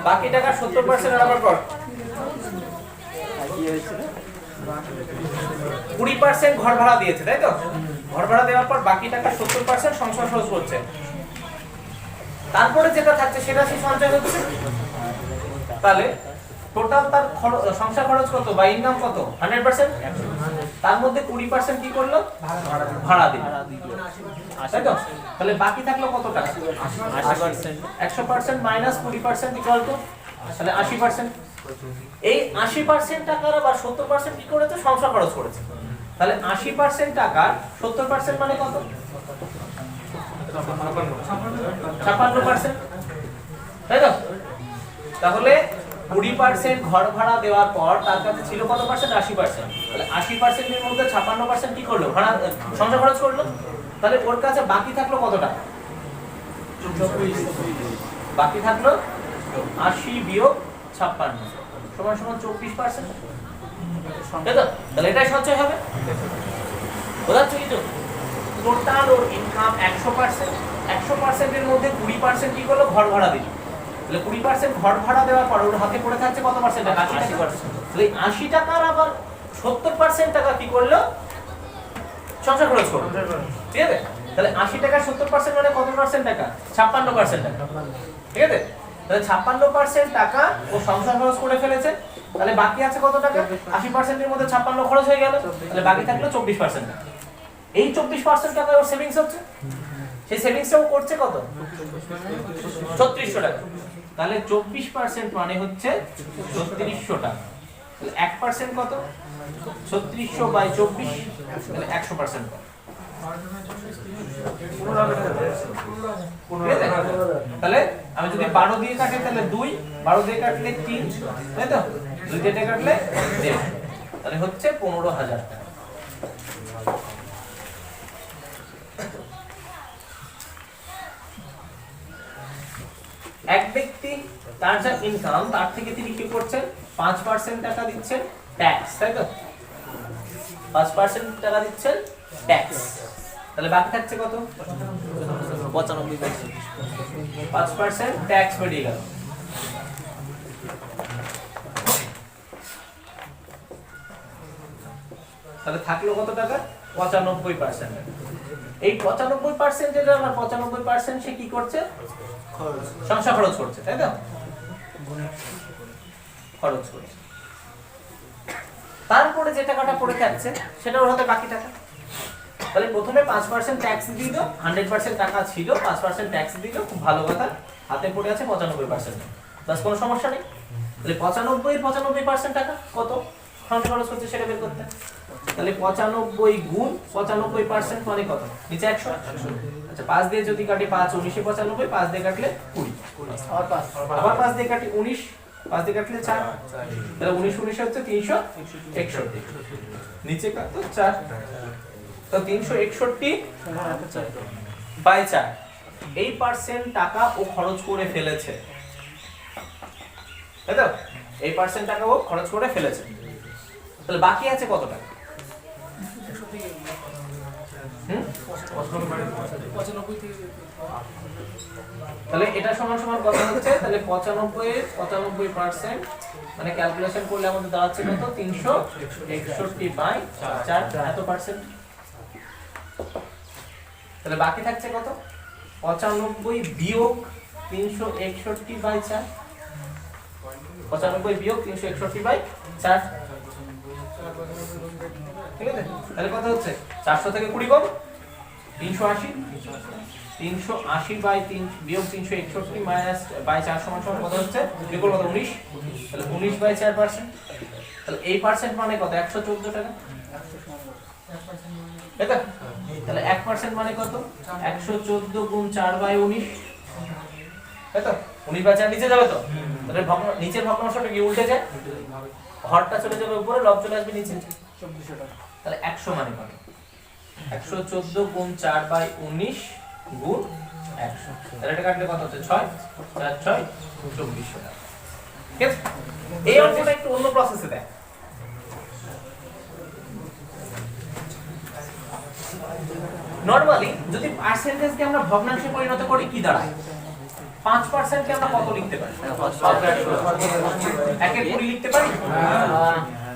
বাকি টাকা 70% আর আবার কর 20% ঘর ভাড়া দিয়েছে, তাই তো? ঘর ভাড়া দেওয়ার পর বাকি টাকা 70% সংসার খরচ করছে। তারপরে যেটা থাকছে সেটা সে সঞ্চয় হচ্ছে। তাহলে টোটাল তার সংসার খরচ কত বা ইনকাম কত? 100%। তার মধ্যে 20% কি করলো? ভাড়া দিল, তাই তো? তাহলে বাকি থাকলো কত টাকা? 80%। 100% মাইনাস 20% ইকুয়াল টু তাহলে 80%। এই 80% টাকার আবার 70% কি করেছে? সংসার খরচ করেছে। তাহলে 80% টাকার 70% মানে কত? 56%, তাই তো? তাহলে 20% ঘর ভাড়া দেওয়ার পর তার কাছে ছিল কত পার্সেন্ট? 80%। তাহলে 80% এর মধ্যে 56% কি করলো? ভাড়া সংসার খরচ করলো। তাহলে ওর কাছে বাকি থাকলো কত টাকা? 24। বাকি থাকলো 80 বিয়োগ 56 সমান সমান 24%, তাই তো? তাহলে এটাই সঞ্চয় হবে। বোঝাচ্ছে কি? তো টোটাল ওর ইনকাম 100%। 100% এর মধ্যে 20% কি করলো? ঘর ভাড়া দিল। তাহলে 20% ঘর ভাড়া দেওয়ার পর ওর হাতে পড়ে থাকছে কত পার্সেন্ট? 80%। তাহলে 80 টাকার আবার 70% টাকা কি করলো? সংসার খরচ করলো, ঠিক আছে? তাহলে 80 টাকার 70% মানে কত পার্সেন্ট টাকা? 56% টাকা, ঠিক আছে? তাহলে 56% টাকা ও সংসার খরচ করে ফেলেছে। তাহলে বাকি আছে কত টাকা? 80% এর মধ্যে 56 খরচ হয়ে গেল। তাহলে বাকি থাকলো 24% টাকা। এই 24% টাকা ওর সেভিংস হচ্ছে। সেই সেভিংসটাও করছে কত? 3600 টাকা। তাহলে 24% মানে হচ্ছে 3600 টাকা। তাহলে 1% কত? 3600 বাই 24, তাহলে 100%। তাহলে আমি যদি 12 দিয়ে কাটি তাহলে 2, 12 দিয়ে কাটলে 3, তাই তো? 2 দিয়ে কাটলে 1.5, তাহলে হচ্ছে 15,000 টাকা। এক ব্যক্তি তার যা ইনকাম তার থেকে তিনি কি করছেন? 5% টাকা দিচ্ছেন ট্যাক্স, তাই তো? 5% টাকা দিচ্ছেন ট্যাক্স। তাহলে বাকি থাকছে কত? 95%। 5% ট্যাক্স বেরিয়ে গেল। তাহলে থাকলো কত টাকা? 95%। এই 95% যেটা আমার 95% সে কি করছে? সংসার খরচ করছে, তাই তো? খরচ করছে। তারপরে যে টাকাটা পড়ে যাচ্ছে সেটা ওর হাতে বাকি টাকা। তাহলে প্রথমে 5% ট্যাক্স দিল, 100% টাকা ছিল, 5% ট্যাক্স দিল, খুব ভালো কথা। হাতে পড়ে আছে 95%, বাস কোনো সমস্যা নেই। তাহলে 95% টাকা কত সংসার খরচ করছে সেটা বের করতে। তাহলে 95 গুণ 95% মানে কত? নিচে 100। আচ্ছা 5 দিয়ে যদি কাটি 5 19 95, 5 দিয়ে কাটলে 20, আবার 5 দিয়ে কাটি 19, 5 দিয়ে কাটলে 4, তাহলে 19 19 হচ্ছে 361। নিচে কত? 4, তো 361 বাই 4। এই পার্সেন্ট টাকা ও খরচ করে ফেলেছে, তাই তো? এই পার্সেন্ট টাকা ও খরচ করে ফেলেছে। তাহলে বাকি আছে কত টাকা? তাহলে এটা সমান সমান কত হচ্ছে? তাহলে 95% মানে ক্যালকুলেশন করলে আমাদের দাঁড়াচ্ছে কত? 361 বাই 4, এত পার্সেন্ট। তাহলে বাকি থাকছে কত? 95 বিয়োগ 361 বাই 4। 95 বিয়োগ 361 বাই 4, ঠিক আছে? তাহলে কত হচ্ছে? 400 থেকে 20 কম 380। 380 বাই 3 বিয়োগ 361 মাইনাস বাই 4 সমান সমান কত হচ্ছে? বিয়োগ কত? 19। তাহলে 19 বাই 4%। তাহলে এই পার্সেন্ট মানে কত? 114 টাকা, তাই তো? তাহলে 1% মানে কত? 114 গুণ 4 বাই 19, তাই তো? 19 বাই 4 নিচে যাবে তো? তাহলে নিচের ভগ্নাংশটা কি উল্টে যায়? হরটা চলে যাবে উপরে, লব চলে আসবে নিচে, 2400 টাকা। তাহলে 100 মানে কত? 114 গুণ 4 বাই 19 গুণ 100, তাহলে এটা কাটলে কত হচ্ছে? 6, 4 6 2400 টাকা, ঠিক আছে? এই অঙ্কটা একটু অন্য প্রসেসে দেয়। নরমালি যদি পার্সেন্টেজকে আমরা ভগ্নাংশে পরিণত করি কি দাঁড়ায়? 5% কে আমরা কত লিখতে পারি? 1/20 লিখতে পারি।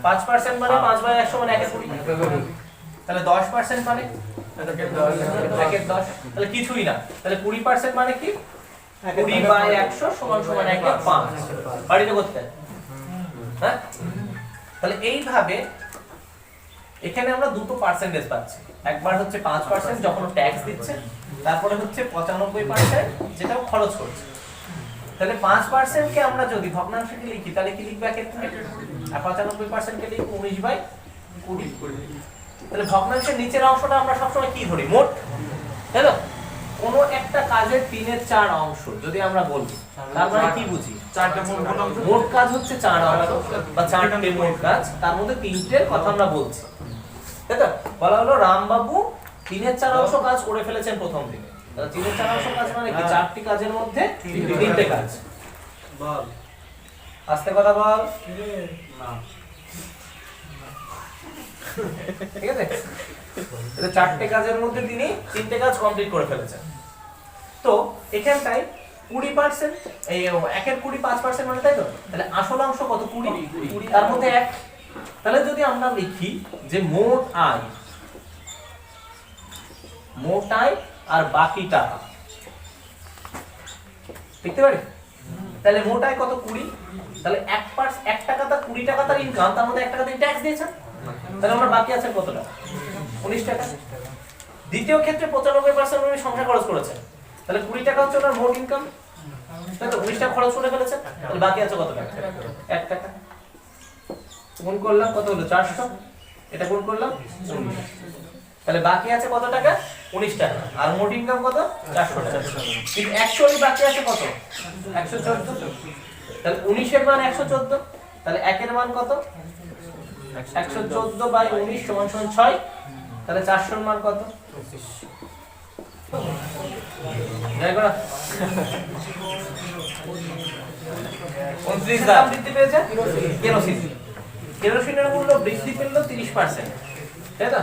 5% মানে 5/100 মানে 1/20। তাহলে 10% মানে 1/10, তাহলে কিছুই না। তাহলে 20% মানে কি? 20/100 সমান সমান 1/5। বাড়িতে করতে, হ্যাঁ? তাহলে এইভাবে এখানে আমরা দুটো পার্সেন্টেজ পাচ্ছি। একবার হচ্ছে 5% যখন ট্যাক্স দিচ্ছে, তারপরে হচ্ছে 95% যেটা খরচ করছে। তাহলে 5% কে আমরা যদি ভগ্নাংশে লিখি তাহলে কি লিখবে? আর 95% কে লিখব 19/20। তাহলে ভগ্নাংশের নিচের অংশটা আমরা সবসময় কি ধরি? মোট, তাই তো? কোনো একটা কাজের 3/4 অংশ যদি আমরা বলি, তার মানে কি বুঝি? 4টা মোট কাজ হচ্ছে 4 অংশ বা 4টে মোট কাজ, তার মধ্যে 3টের কথা আমরা বলছি, তাই তো? বলা হলো রামবাবু 3/4 অংশ কাজ করে ফেলেছেন প্রথম দিকে। তাহলে 3/4 অংশ কাজ মানে কি? 4টি কাজের মধ্যে 3টে কাজ। বল, আস্তে কথা বল। না, ঠিক আছে? তাহলে 4টে কাজের মধ্যে তিনি 3টে কাজ কমপ্লিট করে ফেলেছেন। তো এখানটায় 20%, এই 1/20 5% মানে, তাই তো? তাহলে আসল অংশ কত? 20, তার মধ্যে 1। তাহলে যদি আমরা লিখি যে মোট আয়, মোট আয় আর বাকি টাকা, দেখতে পারি? তাহলে মোট আয় কত? 20। তাহলে 1 টাকা তার 20 টাকা তার ইনকাম, তার মধ্যে 1 টাকা তিনি ট্যাক্স দিয়েছেন। তাহলে আমরা বাকি আছে কত টাকা? 19 টাকা। দ্বিতীয় ক্ষেত্রে 95% উনি সংসার খরচ করেছেন। তাহলে 20 টাকা হচ্ছে ওনার মোট ইনকাম, তাই তো? 19 টাকা খরচ করে ফেলেছেন। তাহলে বাকি আছে কত টাকা? 1 টাকা। গুণ করলাম কত হলো? 400। এটা গুণ করলাম 19। তাহলে বাকি আছে কত টাকা? 19 টাকা। আর মোট ইনকাম কত? 400 টাকা। কিন্তু অ্যাকচুয়ালি বাকি আছে কত? 114। তাহলে 19 এর মান 114। তাহলে 1 এর মান কত? 114/19 সমান সমান 6। তাহলে 400 এর মান কত? 25। দেখো 29 দাম বৃদ্ধি পেয়েছে কেরোসিন। কেরোসিনের মূল্য বৃদ্ধি পেল 30%, তাই তো?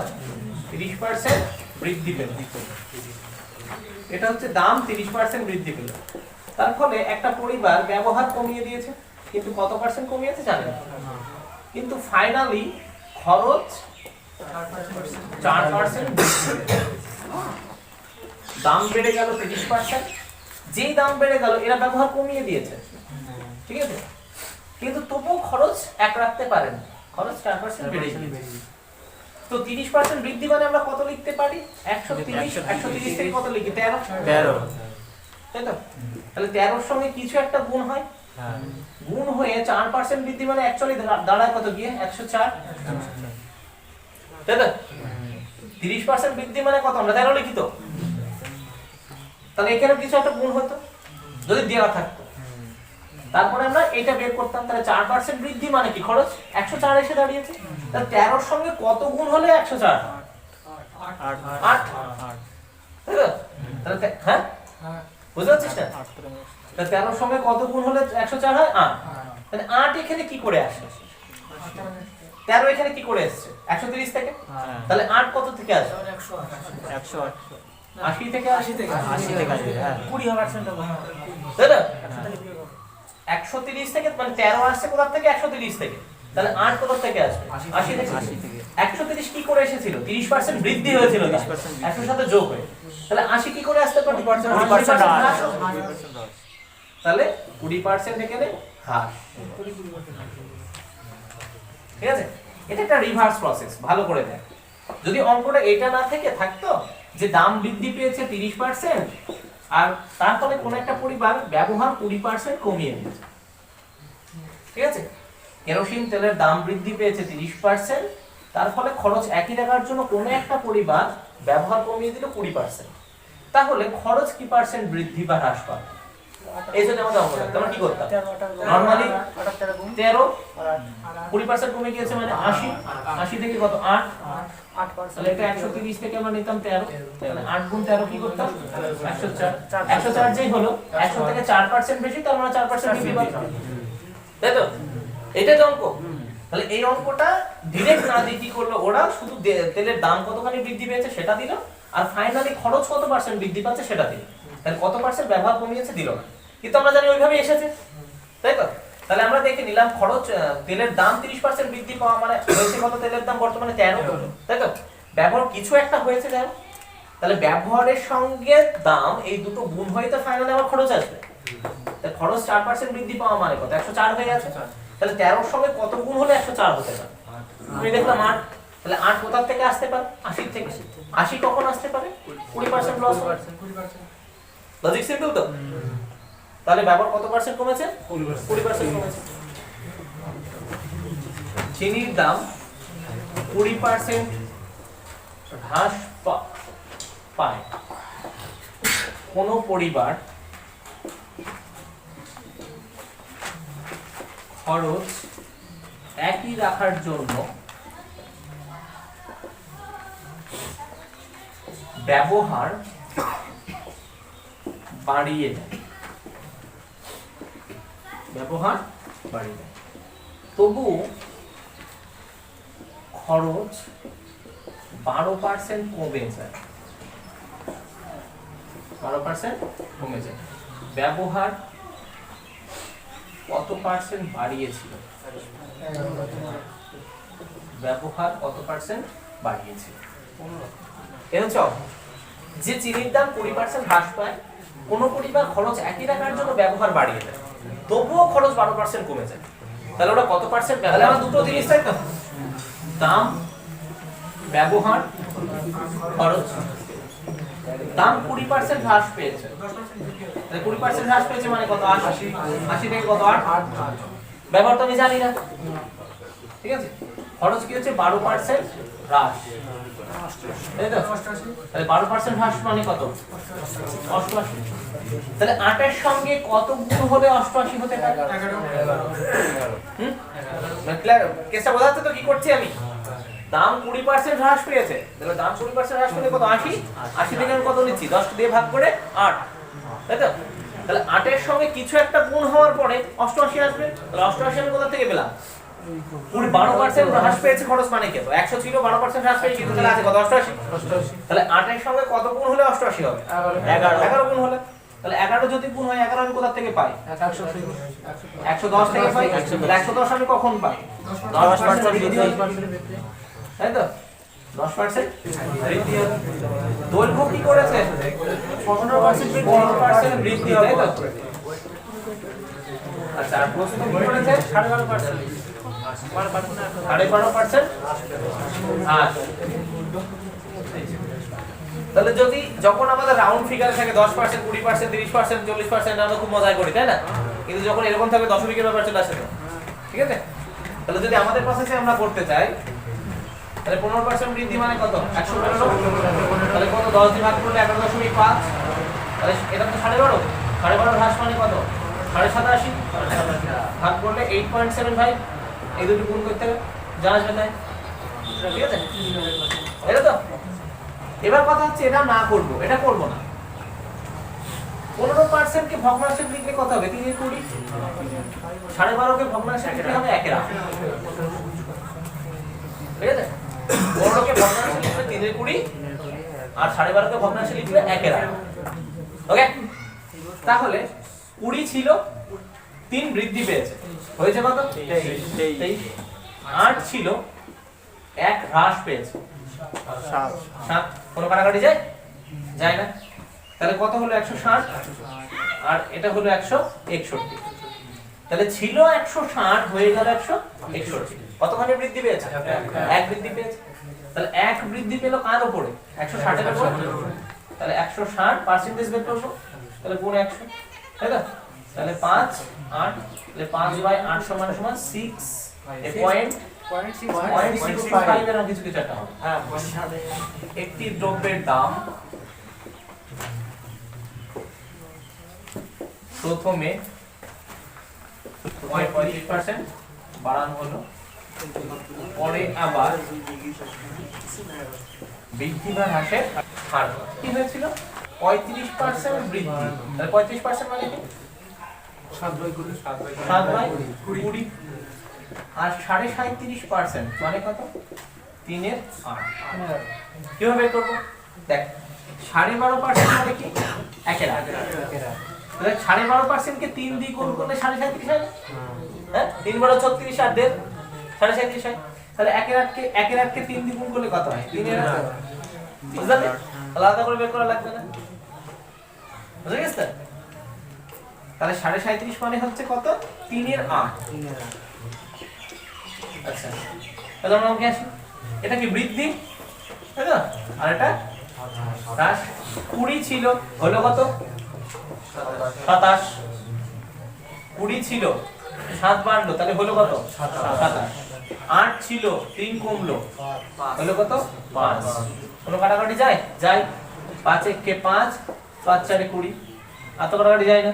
30% বৃদ্ধি পেল। এটা হচ্ছে দাম 30% বৃদ্ধি পেল। তার ফলে একটা পরিবার ব্যবহার কমিয়ে দিয়েছে, কিন্তু কত পার্সেন্ট কমিয়েছে জানেন? কিন্তু ফাইনালি খরচ 4% দাম বেড়ে গেল 30%। যেই দাম বেড়ে গেল এরা ব্যবহার কমিয়ে দিয়েছে, ঠিক আছে? কিন্তু তবুও খরচ এক রাখতে পারেন, খরচ 4% বেড়ে গেছে। তো 30% বৃদ্ধি মানে আমরা কত লিখতে পারি? 130 থেকে কত লিখি? 13, তাই তো? তাহলে 13 এর সঙ্গে কিছু একটা গুণ হয়, গুণ হয়ে 4% বৃদ্ধি মানে অ্যাকচুয়ালি দাঁড়ায় কত গিয়ে? 104, তাই তো? 30% বৃদ্ধি মানে কত? আমরা 13 লিখি তো। তাহলে এখানে কিছু একটা গুণ হতো যদি দেওয়া থাকতো, তারপরে আমরা এটা বের করতাম। তাহলে 4% বৃদ্ধি মানে কি? খরচ 104 এসে দাঁড়িয়েছে। তাহলে 13 এর সঙ্গে কত গুণ হলে 104? 8, তাই তো? তাহলে হ্যাঁ, বুঝতে পারছিস না? তাহলে 13 এর সঙ্গে কত গুণ হলে 104 হয়? 8। তাহলে 8 এখানে কি করে আসে? 13 এখানে কি করে এসেছে? 130 থেকে। তাহলে 8 কত থেকে আসে? 108, 80 থেকে আসে, হ্যাঁ 20%, তাই না? 130 থেকে মানে 13 আসছে কোথা থেকে? 130 থেকে। তাহলে 8 কোথা থেকে আসবে? 80 থেকে। 130 কি করে এসেছিল? 30% বৃদ্ধি হয়েছিল 100 এর সাথে যোগ হয়ে। তাহলে 80 কি করে আসতে পারে? 20% হ্রাস। তাহলে 20% এখানে হ্রাস, ঠিক আছে? এটা একটা রিভার্স প্রসেস, ভালো করে দেখ। যদি অঙ্কটা এটা না থেকে থাকতো যে দাম বৃদ্ধি পেয়েছে 30% আর তার ফলে কোন একটা পরিবার ব্যবহার 20% কমিয়ে দিয়েছে, ঠিক আছে? কেরোসিন তেলের দাম বৃদ্ধি পেয়েছে 30%, তার ফলে খরচ একই রাখার জন্য কোন একটা পরিবার ব্যবহার কমিয়ে দিল 20%। তাহলে খরচ কি পার্সেন্ট বৃদ্ধি বা হ্রাস পাবে? এই জন্য আমাদের অঙ্ক করতে আমরা কি করতাম? নরমালি 13 20% কমে গিয়েছে মানে 80, 80 থেকে কত? 8, তাহলে এটা 130 থেকে আমরা নিতাম 13, তাহলে 8 গুণ 13 কি করতাম? 104। 104 যেই হলো 100 থেকে 4% বেশি, তার মানে 4% বৃদ্ধি পাবে, তাই তো? এটা তো অঙ্ক। তাহলে এই অঙ্কটা ডাইরেক্ট না দিয়ে কি করলো ওরা? শুধু তেলের দাম কতখানি বৃদ্ধি পেয়েছে সেটা দিল, আর ফাইনালি খরচ কত পার্সেন্ট বৃদ্ধি পাচ্ছে সেটা দিল। তাহলে কত পার্সেন্ট ব্যবহার কমিয়েছে দিল না। কিন্তু আমরা জানি ওইভাবে এসেছে, তাই তো? তাহলে আমরা দেখে নিলাম খরচ, তেলের দাম 30% বৃদ্ধি পাওয়া মানে হয়েছে কত? তেলের দাম বর্তমানে 13, তাই তো? ব্যবহার কিছু একটা হয়েছে, তাহলে ব্যবহারের সঙ্গে দাম এই দুটো গুণ হয়ে তো ফাইনালি আমার খরচ আসবে। তাহলে খরচ 4% বৃদ্ধি পাওয়া মানে কত? 104 হয়ে যাচ্ছে। তাহলে 13 এর সঙ্গে কত গুণ হলে 104 হতে পারে? আমি দেখলাম 8। তাহলে 8 কোথা থেকে আসতে পারে? 80 থেকে। 80 কখন আসতে পারে? 20% লস, 20%। লজিক সিম্পল তো? তাহলে ব্যবহার কত পার্সেন্ট কমেছে? 20% কমেছে। চিনির দাম 20% হ্রাস পায় কোন পরিবার খরচ একই রাখার জন্য ব্যবহার বাড়িয়ে দেয়, ব্যবহার বাড়িয়ে দেয়, তবু খরচ 12% কমে যায়, 12% কমে যায়। ব্যবহার কত পার্সেন্ট বাড়িয়েছিল? ব্যবহার কত পার্সেন্ট বাড়িয়েছিল? এর হচ্ছে যে চিনির দাম 20% হ্রাস পায়, কোন পরিবার খরচ একই রাখার জন্য ব্যবহার বাড়িয়ে দেয়, তবুও খরচ 12% কমে যায়। তাহলে ওরা কত পার্সেন্ট? তাহলে আমরা দুটো জিনিস, তাই তো? দাম, ব্যবহার, খরচ। দাম 20% হ্রাস পেয়েছে, তাহলে 20% হ্রাস পেয়েছে মানে কত? 80। 80 থেকে কত? 8। ব্যবহার তো আমি জানি না, ঠিক আছে? খরচ কি হচ্ছে? 12% হ্রাস, তাই তো? তাহলে 12% হ্রাস মানে কত? 88। তাহলে 8 এর সঙ্গে কত গুণ হলে 88 হতে পারে? 11। কেসটা বোঝা যাচ্ছে তো কি করছি আমি? দাম 20% হ্রাস পেয়েছে, তাহলে দাম 20% হ্রাস পেলে কত? 80। 80 থেকে আমি কত নিচ্ছি? 10 দিয়ে ভাগ করে 8, তাই তো? তাহলে 8 এর সঙ্গে কিছু একটা গুণ হওয়ার পরে 88 আসবে। তাহলে 88 আমি কোথা থেকে পেলাম? 12% হ্রাস পেয়েছে খরচ মানে কত? 100 ছিল, 12% হ্রাস পেয়েছে, কিন্তু তাহলে আছে কত? 88। তাহলে 8 এর সঙ্গে কত গুণ হলে 88 হবে? 11 গুণ হলে। তাহলে 11 যদি গুণ হয় 11 আমি কোথা থেকে পাই? 110 থেকে পাই। 110 আমি কখন পাই? 10% বৃদ্ধি, তাই তো? 10% বৃদ্ধি হবে। দৈর্ঘ্য কি করেছে? 15% বৃদ্ধি, তাই তো? আচ্ছা, আর প্রস্থ কি করেছে? 12.5%। 12.5%। তাহলে যদি যখন আমাদের রাউন্ড ফিগার থাকে 10%, 20%, 30%, 40% আমরা খুব মজা করি, তাই না? কিন্তু যখন এরকম থাকে দশমিকের ব্যাপার চলে আসে, ঠিক আছে? তাহলে যদি আমাদের প্রসেসে আমরা করতে চাই, তাহলে 15% বৃদ্ধি মানে কত? 115। তাহলে কত? 10 দিয়ে ভাগ করলে 11.5। তাহলে এটা তো 12.5। 12.5 হ্রাস মানে কত? 87.5। ভাগ করলে 8.75। এই দুটো গুণ করতে হবে, যা আসবে তাই, ঠিক আছে? এটা তো এবার কথা হচ্ছে এটা না করব, এটা করব না। 15% কে ভগ্নাংশে লিখলে কত হবে? 3 এর 20। 12.5 কে ভগ্নাংশে লিখলে হবে 1 এর 8, ঠিক আছে? 15 কে ভগ্নাংশে লিখলে 3 এর 20 আর 12.5 কে ভগ্নাংশে লিখলে 1 এর 8। ওকে? তাহলে 20 ছিল, 3 বৃদ্ধি পেয়েছে, হয়েছে কত? 23। 8 ছিল, 1 হ্রাস পেয়েছে, 7। কোন কাটাকাটি যায়? যায় না। তাহলে কত হলো? 160 আর এটা হলো 161। তাহলে ছিল 160 হয়ে গেল 161। কতখানি বৃদ্ধি পেয়েছে? 1 বৃদ্ধি পেয়েছে। তাহলে 1 বৃদ্ধি পেল কার উপরে? 160 এর উপরে। তাহলে 160% বের করব, তাহলে গুণ 100, তাই তো? তাহলে 5 8, তাহলে 5/8 সমান 6 0.65 এর কিছু কিছু একটা হবে। হ্যাঁ, একটি দ্রব্যের দাম প্রথমে 35% বাড়ানো হলো, পরে আবার বৃদ্ধি বা হ্রাসের হার কি হয়েছিল? 35% বৃদ্ধি। তাহলে 35% মানে কি? 7/20। আর 37.5% মানে কত? 3 এর 8। কিভাবে বের করব? দেখ, 12.5% মানে কি? 1 এর 8, তাহলে 12.5% কে 3 দিয়ে গুণ করলে 37.5 হয় না? হ্যাঁ 3 × 36 আর 1.5 37.5 হয়। তাহলে 1 কে 3 দিয়ে গুণ করলে কত হয়? 3 এর 8 বুঝলে? আলাদা করে বের করা লাগবে না, বুঝে গেছে? তাহলে 37.5 মানে হচ্ছে কত? 3 এর 8। আচ্ছা তাহলে আমরা কি আসি, এটা কি বৃদ্ধি তাই তো, আর এটা হ্রাস। 20 ছিল হলো কত? 27। 20 ছিল 7 বাড়লো তাহলে হলো কত? 27। 8 ছিল 3 কমলো হলো কত? 5। কোনো কাটাকাটি যায়? যায়। 5 1 কে 5, 5 4 এ 20, এত কাটাকাটি যায় না।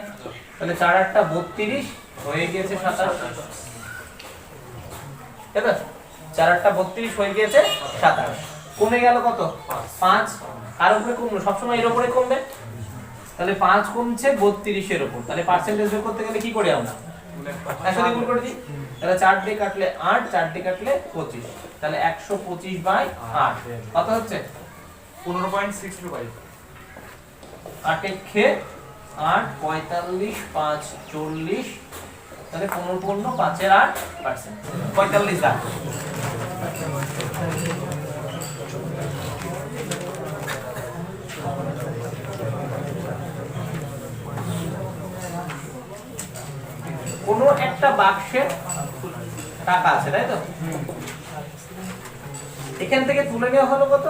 তাহলে 4 8 টা 32 হয়ে গিয়েছে 27, ঠিক আছে? 4 8 টা 32 হয়ে গিয়েছে 27। কমে গেল কত? 5। আর উপরে কমলো, সবসময় এর উপরে কমবে। তাহলে 5 কমছে 32 এর উপর, তাহলে পার্সেন্টেজ বের করতে গেলে কি করি আমরা? 100 দিয়ে গুণ করে দিই। তাহলে 4 দিয়ে কাটলে 8, 4 দিয়ে কাটলে 25, তাহলে 125/8 কত হচ্ছে? 15.65। 8 এর খেয়ে 8 45 5 40, তাহলে 15 5 এর 8%, 45 দাগ। কোনো একটা বাক্সে টাকা আছে তাই তো, এখান থেকে তুলে নেওয়া হলো কত?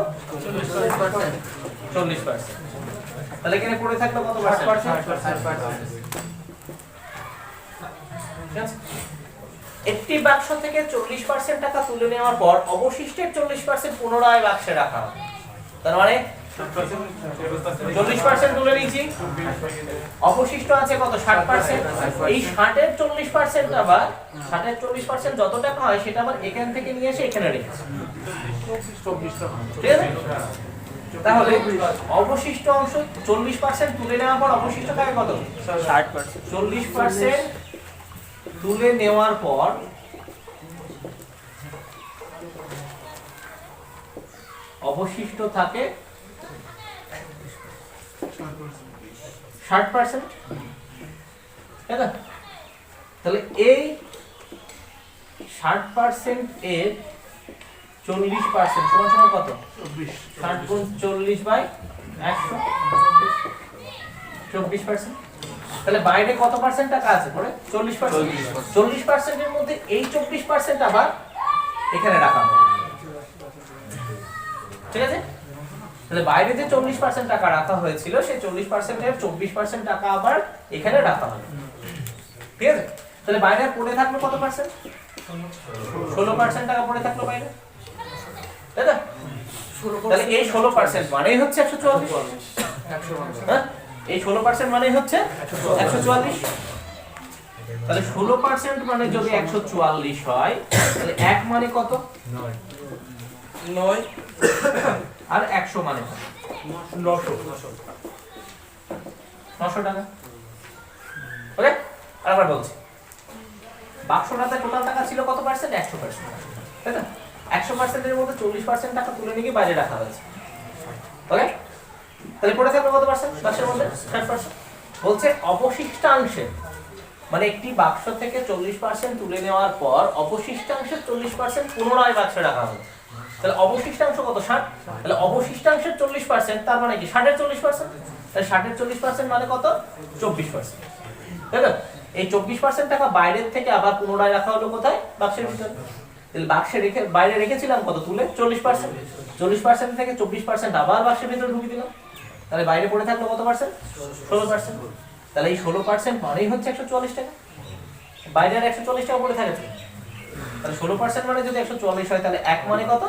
40%। তাহলে এখানে পড়ে থাকলো কত পার্সেন্ট? 60%। একটি বাক্স থেকে 40% টাকা তুলে নেওয়ার পর অবশিষ্টের 40% পুনরায় বাক্সে রাখা হবে। তার মানে 40% তুলে নিয়েছি, অবশিষ্ট আছে কত? 60%। এই 60 এর 40% আবার 60 এর 40% যত টাকা হয় সেটা আবার এখান থেকে নিয়ে এসে এখানে রেখেছি, ঠিক আছে? তাহলে অবশিষ্ট অংশ 40% তুলে নেওয়ার পর অবশিষ্ট থাকে কত? 60%। 40% তুলে নেওয়ার পর অবশিষ্ট থাকে 60%, তাই না? তাহলে এই 60% এর 40% সমান সমান কত? 60 গুণ 40/100, 24%। তাহলে বাইরে কত পার্সেন্ট টাকা আছে পরে? 40%। 40% এর মধ্যে এই 24% আবার এখানে রাখা হবে, ঠিক আছে? তাহলে বাইরে যে 40% টাকা রাখা হয়েছিল সেই 40% এর 24% টাকা আবার এখানে রাখা হবে, ঠিক আছে? তাহলে বাইরে পড়ে থাকলো কত পার্সেন্ট? 16% টাকা পড়ে থাকলো বাইরে, তাই না? তাহলে এই 16% মানেই হচ্ছে 144। হ্যাঁ এই 16% মানেই হচ্ছে 144। তাহলে 16% মানে যদি 144 হয় তাহলে 1 মানে কত? 9। আর 100 মানে 900 টাকা। ওকে আরেকবার বলছি, বাক্সটাতে টোটাল টাকা ছিল কত পার্সেন্ট? 100%, তাই না? 100% এর মধ্যে 40% টাকা তুলে নিয়ে বাইরে রাখা হয়েছে, ওকে? তাহলে পড়ে থাকবে কত পার্সেন্ট বাক্সের মধ্যে? 60%। বলছে অবশিষ্টাংশে, মানে একটি বাক্স থেকে 40% তুলে নেওয়ার পর অবশিষ্টাংশের 40% পুনরায় বাক্সে রাখা হবে। তাহলে অবশিষ্টাংশ কত? 60। তাহলে অবশিষ্টাংশের 40% তার মানে কি 60 এর 40%, তাহলে 60 এর 40% মানে কত? 24%, তাই তো? এই 24% টাকা বাইরের থেকে আবার পুনরায় রাখা হলো কোথায়? বাক্সের ভিতরে। তাহলে বাক্সে রেখে বাইরে রেখেছিলাম কত? তুলে 40%। 40% থেকে 24% আবার বাক্সের ভিতরে ঢুকিয়ে দিলাম, তাহলে বাইরে পড়ে থাকলো কত পার্সেন্ট? 16%। তাহলে এই 16% মানেই হচ্ছে 144 টাকা, বাইরে আর 140 টাকা পড়ে থাকে। তাহলে 16% মানে যদি 144 হয় তাহলে 1 মানে কত?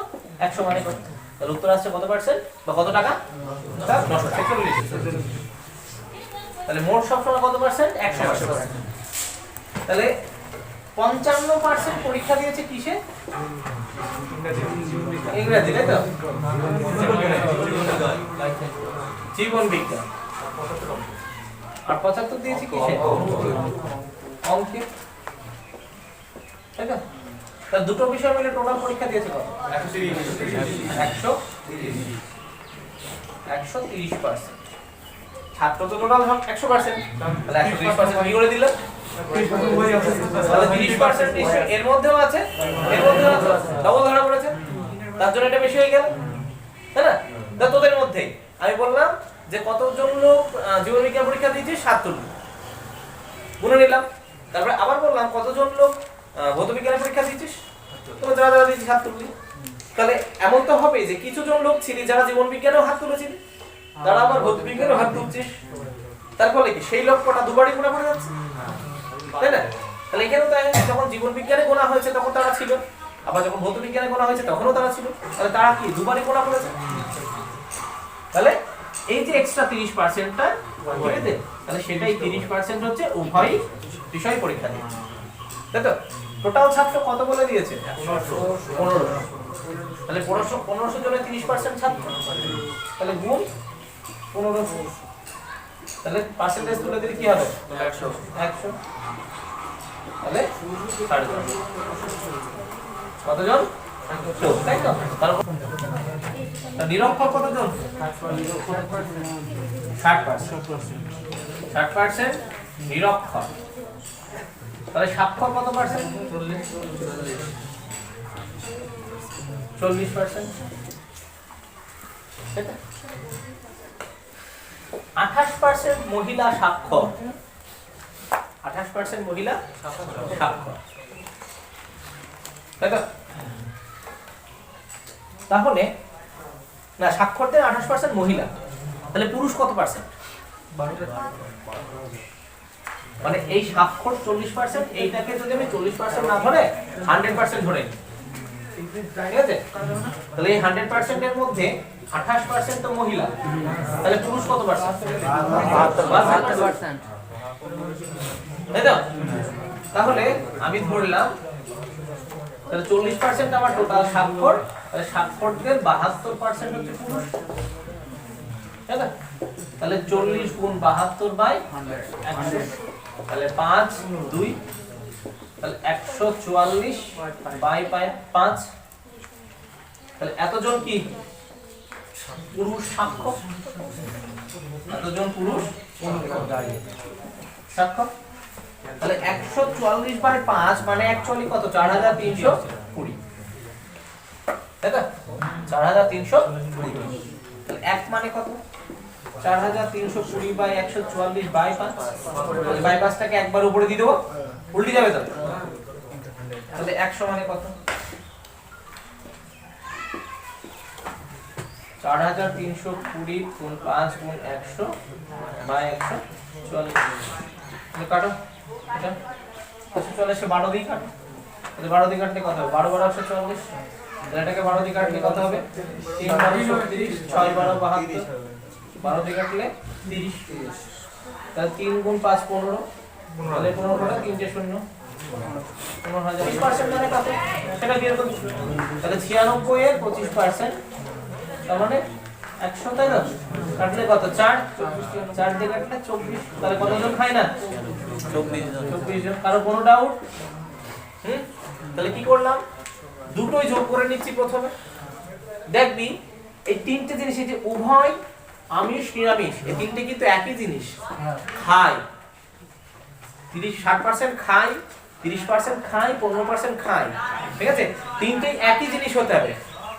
100 মানে কত? তাহলে উত্তর আসছে কত পার্সেন্ট বা কত টাকা? 946। তাহলে মোট সবসময় কত পার্সেন্ট? 100%। তাহলে 55% পরীক্ষা দিয়েছে কিসে? ইংরেজি, তাই তো? জীবন বিজ্ঞান। আর 75 দিয়েছে কিসে? অঙ্কে, তাই তো? তাহলে দুটো বিষয় মিলে টোটাল পরীক্ষা দিয়েছে কত? 130%। ছাত্র তো টোটাল 100%, তাহলে 130% কি করে দিলাম, তাহলে 30% নিশ্চয়ই এর মধ্যেও আছে, এর মধ্যেও আছে, ডবল ধরা পড়েছে, তার জন্য এটা বেশি হয়ে গেল, তাই না? তা তোদের মধ্যে আমি বললাম যে কতজন লোক জীববিজ্ঞান পরীক্ষা দিয়েছে, 70 গুনে নিলাম। তারপরে আবার বললাম কতজন লোক ভৌত বিজ্ঞানের পরীক্ষা দিয়েছিস, তোমরা যারা যারা দিয়েছিস 70। তাহলে এমন তো হবে যে কিছু জন লোক ছিলি যারা জীবন বিজ্ঞানেও হাত তুলেছিলি, তারা আবার ভৌত বিজ্ঞানেও হাত তুলছিস, তার ফলে কি সেই লোক কটা দুবারই গোনা পড়ে যাচ্ছে, তাই না? তাহলে এখানেও তাই, যখন জীবন বিজ্ঞানে গোনা হয়েছে তখন তারা ছিল, আবার যখন ভৌত বিজ্ঞানে গোনা হয়েছে তখনও তারা ছিল, তাহলে তারা কি দুবারই গোনা পড়েছে। তাহলে এই যে এক্সট্রা 30%টা, ঠিক আছে, তাহলে সেটাই 30% হচ্ছে উভয় বিষয় পরীক্ষা দিয়ে, তাই তো? টোটাল ছাত্র কত বলে দিয়েছে, 1500। তাহলে 1500 জনের 30% ছাত্র, তাহলে গুণ 1500, তাহলে পার্সেন্টেজ তুলে দিলে কি হবে, 100, তাহলে 3.5 কতজন, তাই তো? তারপর নিরক্ষর কতজন, 60% নিরক্ষর। তাহলে সাক্ষর কত পার্সেন্ট, 40%। 28% মহিলা সাক্ষর, 28% মহিলা সাক্ষর, তাই তো? তাহলে না, সাক্ষরদের 28% মহিলা, তাহলে পুরুষ কত পার্সেন্ট, মানে এই সাক্ষর 40%, এইটাকে যদি আমি 40% না ধরে 100% ধরে নিই, ঠিক আছে? তাহলে এই 100% এর মধ্যে 28% তো মহিলা, তাহলে পুরুষ কত পার্সেন্ট, 72%, তাই তো? তাহলে আমি ধরলাম তাহলে 40% আমার টোটাল সাক্ষর, তাহলে সাক্ষরদের 72% হচ্ছে পুরুষ, তাই না? তাহলে 40 গুণ 72 বাই 100, তাহলে 5 2, তাহলে 144 বাই 5, তাহলে এতজন কি পুরুষ সাক্ষর, এতজন পুরুষ সাক্ষর। তাহলে 144 বাই 5 মানে অ্যাকচুয়ালি কত, 4320, তাই তো? 4320, তাহলে 1 মানে কত, 4320 বাই 144 বাই 5, বাই 5টাকে একবার উপরে দিয়ে দেবো, উল্টে যাবে তো, তাহলে 100 মানে কত, 4320 গুণ 5 গুণ 100 বাই 144, কাটো এটা, 144 12 দিয়ে কাটো, তাহলে 12 দিয়ে কাটলে কত হবে, 12 12 144, তাহলে এটাকে 12 দিয়ে কাটলে কত হবে, 3 12 36, 6 12 72, 12 দিয়ে কাটলে 30, তাহলে 3 গুণ 5 15, তাহলে 15 করে 3 0 15,000, 20% মানে কত সেটা বের করতে, তাহলে 96 এর 25%, তার মানে 100, তাই না? কাটলে কত, 4 দিয়ে কাটলে 24, তাহলে কতজন খায় না, 24 জন। কারো কোনো ডাউট? তাহলে কি করলাম, দুটোই যোগ করে নিচ্ছি প্রথমে, দেখবি এই তিনটে জিনিস, এই যে উভয় আমিষ নিরামিষ, এই তিনটে কিন্তু একই জিনিস, খায় 60% খায়, 30% খায়, 15% খায়, ঠিক আছে? তিনটেই একই জিনিস হতে হবে,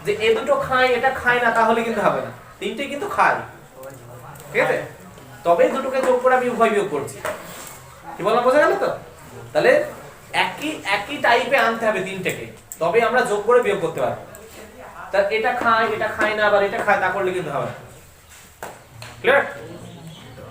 যে এ দুটো খায় এটা খায় না তাহলে কিন্তু হবে না, তিনটেই কিন্তু খায়, ঠিক আছে? তবে দুটোকে যোগ করে আমি উভয় বিয়োগ করছি, কি বললাম, বোঝা গেল তো? তাহলে একই টাইপে আনতে হবে তিনটেকে, তবে আমরা যোগ করে বিয়োগ করতে পারবো। তা এটা খায় না, আবার এটা খায়, তা করলে কিন্তু হবে না, ক্লিয়ার?